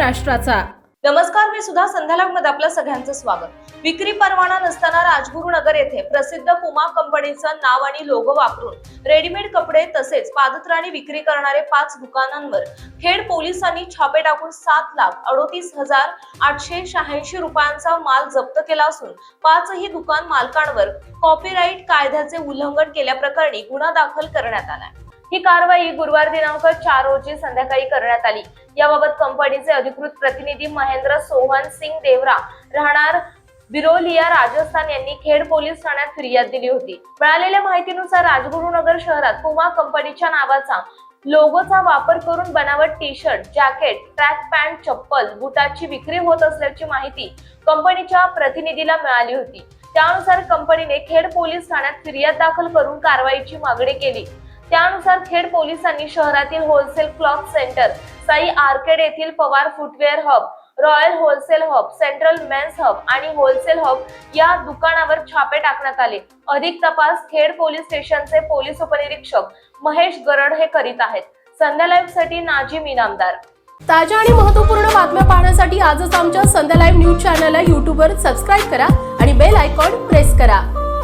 महाराष्ट्राचा। नमस्कार, मी सुद्धा संध्यालागमध्ये आपलं सगळ्यांचं स्वागत। विक्री परवाना नसताना राजगुरुनगर येथे प्रसिद्ध पुमा कंपनीचं नाव आणि लोगो वापरून रेडीमेड कपडे तसेच पादत्राणे विक्री करणारे 5 दुकानांवर खेड पोलिसांनी छापे टाकून 7,38,886 रुपयांचा माल जप्त केला असून 5ही दुकान मालकांवर कॉपीराइट कायद्याचे उल्लंघन केल्याप्रकरणी गुन्हा दाखल करण्यात आला। ही कारवाई गुरुवार दिनांक 4 रोजी संध्याकाळी करण्यात आली। याबाबत कंपनीचे अधिकृत प्रतिनिधी महेंद्र सोहन सिंग देवरा राहणार बिरोलिया राजस्थान यांनी खेड पोलीस ठाण्यात फिर्याद दिली होती। मिळालेल्या माहितीनुसार राजगुरुनगर शहरात पुमा कंपनीच्या नावाचा लोगोचा वापर करून बनावट टी-शर्ट, जॅकेट, ट्रॅक पॅन्ट, चप्पल, बुटाची विक्री होत असल्याची माहिती कंपनीच्या प्रतिनिधीला मिळाली होती। त्यानुसार कंपनीने खेड पोलीस ठाण्यात फिर्याद दाखल करून कारवाईची मागणी केली। त्यानुसार खेड पोलिसांनी शहरातील wholesale cloth centre, Sai arcade येथील Pawar footwear hub, royal wholesale hub, central men's hub आणि होलसेल हब या दुकानावर छापे टाकण्यात आले। अधिक तपास खेड पोलीस स्टेशनचे पोलीस उपनिरीक्षक महेश गरड हे करीत आहेत। संध्या लाईव्ह साठी नाजिम इनामदार। ताज्या आणि महत्त्वपूर्ण बातम्या पाहण्यासाठी आजच आमच्या संध्या लाईव्ह न्यूज चॅनलला YouTube वर सबस्क्राइब करा आणि बेल आयकॉन प्रेस करा।